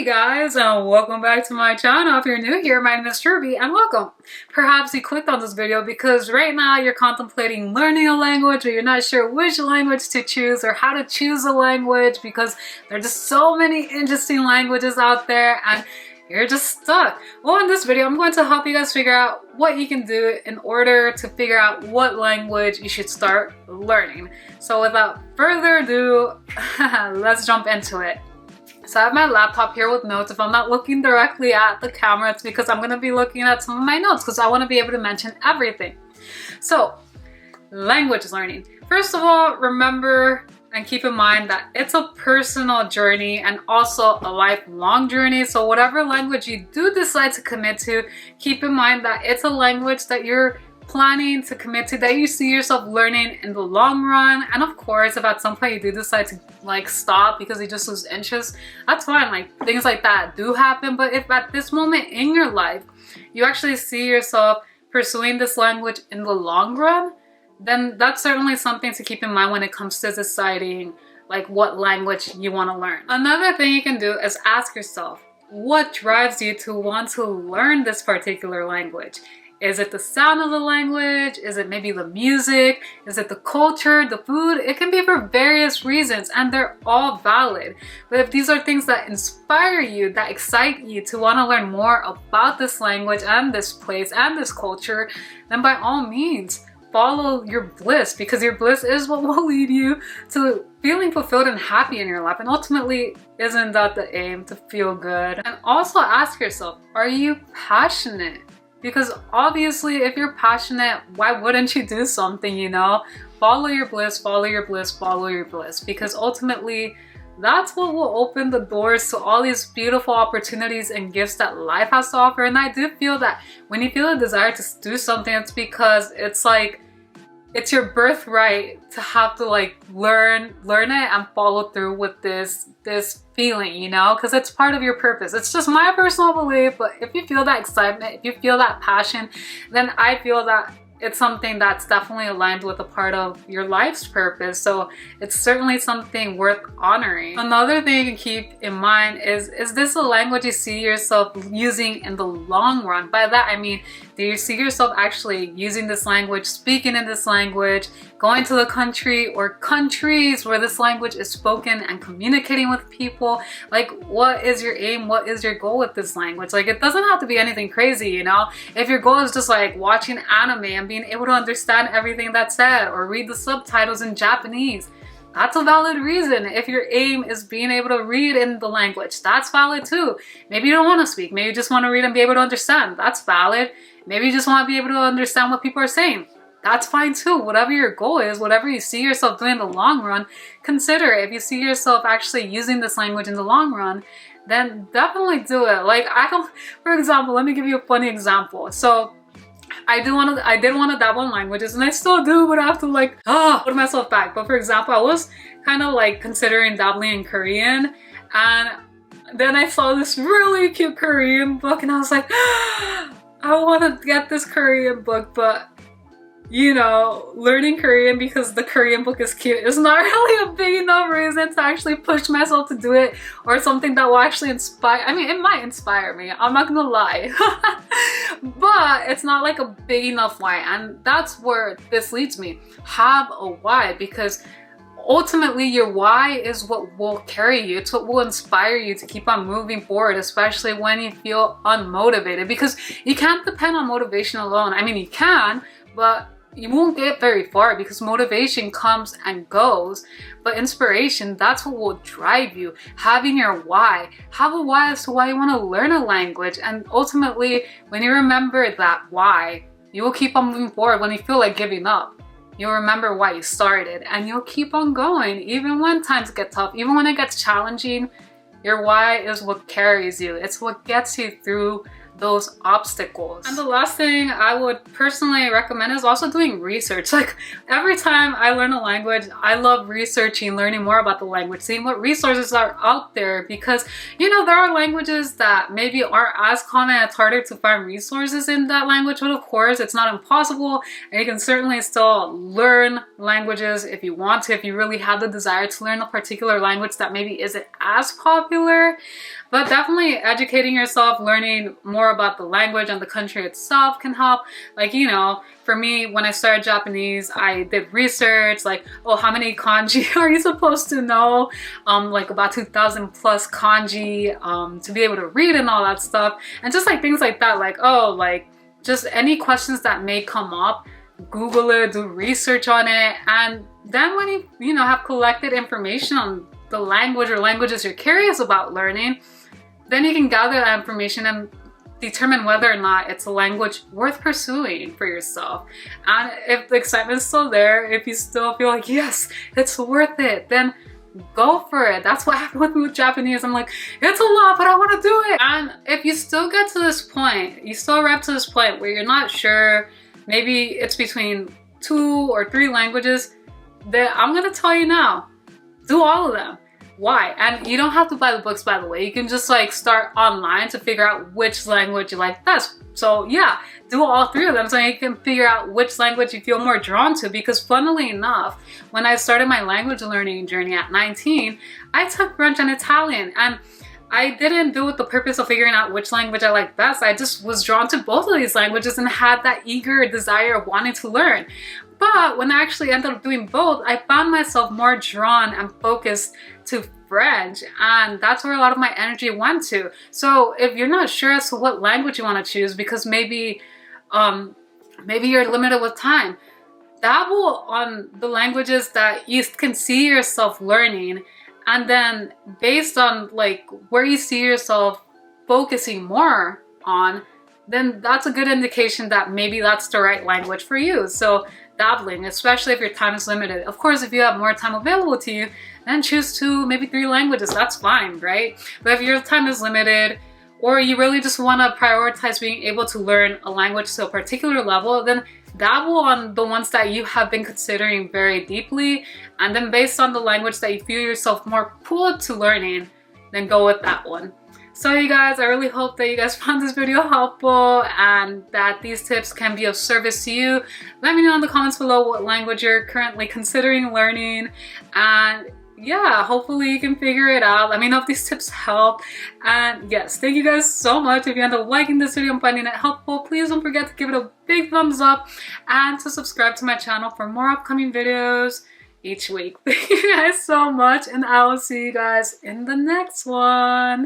guys, and welcome back to my channel. If you're new here, my name is Ruby and welcome. Perhaps you clicked on this video because right now you're contemplating learning a language, but you're not sure which language to choose or how to choose a language because there are just so many interesting languages out there and you're just stuck. Well, in this video, I'm going to help you guys figure out what you can do in order to figure out what language you should start learning. So without further ado, let's jump into it. So I have my laptop here with notes. If I'm not looking directly at the camera, it's because I'm going to be looking at some of my notes because I want to be able to mention everything. So, language learning. First of all, remember and keep in mind that it's a personal journey and also a lifelong journey. So whatever language you do decide to commit to, keep in mind that it's a language that you're planning to commit to, that you see yourself learning in the long run. And of course, if at some point you do decide to stop because you just lose interest, that's fine. Things like that do happen. But if at this moment in your life you actually see yourself pursuing this language in the long run, then that's certainly something to keep in mind when it comes to deciding what language you want to learn. Another thing you can do is ask yourself, what drives you to want to learn this particular language? Is it the sound of the language? Is it maybe the music? Is it the culture, the food? It can be for various reasons and they're all valid. But if these are things that inspire you, that excite you to want to learn more about this language and this place and this culture, then by all means, follow your bliss, because your bliss is what will lead you to feeling fulfilled and happy in your life. And ultimately, isn't that the aim, to feel good? And also ask yourself, are you passionate? Because obviously, if you're passionate, why wouldn't you do something, you know? Follow your bliss, follow your bliss, follow your bliss. Because ultimately, that's what will open the doors to all these beautiful opportunities and gifts that life has to offer. And I do feel that when you feel a desire to do something, it's because it's your birthright to have to learn it and follow through with this feeling, you know, because it's part of your purpose. It's just my personal belief, but if you feel that excitement, if you feel that passion, then I feel that it's something that's definitely aligned with a part of your life's purpose. So it's certainly something worth honoring. Another thing you can keep in mind is this a language you see yourself using in the long run? By that I mean, do you see yourself actually using this language, speaking in this language, going to the country or countries where this language is spoken and communicating with people? What is your aim? What is your goal with this language? It doesn't have to be anything crazy, you know? If your goal is just watching anime and being able to understand everything that's said or read the subtitles in Japanese, that's a valid reason. If your aim is being able to read in the language, that's valid too. Maybe you don't want to speak. Maybe you just want to read and be able to understand. That's valid. Maybe you just want to be able to understand what people are saying. That's fine too. Whatever your goal is, whatever you see yourself doing in the long run, consider it. If you see yourself actually using this language in the long run, then definitely do it. For example, let me give you a funny example. So I did want to dabble in languages, and I still do, but I have to put myself back. But for example, I was kind of considering dabbling in Korean, and then I saw this really cute Korean book, and I was like, I want to get this Korean book, but you know, learning Korean because the Korean book is cute is not really a big enough reason to actually push myself to do it, or something that will actually inspire. I mean, it might inspire me, I'm not gonna lie, but it's not a big enough why. And that's where this leads me. Have a why, because ultimately your why is what will carry you. It's what will inspire you to keep on moving forward, especially when you feel unmotivated, because you can't depend on motivation alone. I mean, you can, but you won't get very far because motivation comes and goes, but inspiration, that's what will drive you. Having your why. Have a why as to why you want to learn a language, and ultimately, when you remember that why, you will keep on moving forward. When you feel like giving up, you'll remember why you started and you'll keep on going even when times get tough, even when it gets challenging. Your why is what carries you. It's what gets you through those obstacles. And the last thing I would personally recommend is also doing research. Like every time I learn a language, I love researching, learning more about the language, seeing what resources are out there, because you know, there are languages that maybe aren't as common. It's harder to find resources in that language, but of course it's not impossible, and you can certainly still learn languages if you want to, if you really have the desire to learn a particular language that maybe isn't as popular. But definitely educating yourself, learning more about the language and the country itself can help. Like, you know, for me, when I started Japanese, I did research, like, oh, how many kanji are you supposed to know? Like about 2,000 plus kanji to be able to read and all that stuff. And just like things like that, like, oh, like just any questions that may come up, Google it, do research on it. And then when you know, have collected information on the language or languages you're curious about learning, then you can gather that information and determine whether or not it's a language worth pursuing for yourself. And if the excitement's still there, if you still feel like, yes, it's worth it, then go for it. That's what happened with me with Japanese. I'm like, it's a lot, but I want to do it. And if you still get to this point, you still arrive to this point where you're not sure, maybe it's between 2 or 3 languages, then I'm gonna tell you now, do all of them. Why? And you don't have to buy the books, by the way. You can just like start online to figure out which language you like best. So yeah, do all 3 of them so you can figure out which language you feel more drawn to. Because funnily enough, when I started my language learning journey at 19, I took French and Italian, and I didn't do it with the purpose of figuring out which language I like best. I just was drawn to both of these languages and had that eager desire of wanting to learn. But when I actually ended up doing both, I found myself more drawn and focused to French, and that's where a lot of my energy went to. So if you're not sure as to what language you want to choose, because maybe you're limited with time, dabble on the languages that you can see yourself learning, and then based on like where you see yourself focusing more on, then that's a good indication that maybe that's the right language for you. So dabbling, especially if your time is limited. Of course, if you have more time available to you, then choose 2, maybe 3 languages. That's fine, right? But if your time is limited, or you really just want to prioritize being able to learn a language to a particular level, then dabble on the ones that you have been considering very deeply, and then based on the language that you feel yourself more pulled to learning, then go with that one. So you guys, I really hope that you guys found this video helpful and that these tips can be of service to you. Let me know in the comments below what language you're currently considering learning, and yeah, hopefully you can figure it out. Let me know if these tips help. And yes, thank you guys so much. If you end up liking this video and finding it helpful, please don't forget to give it a big thumbs up and to subscribe to my channel for more upcoming videos each week. Thank you guys so much, and I will see you guys in the next one.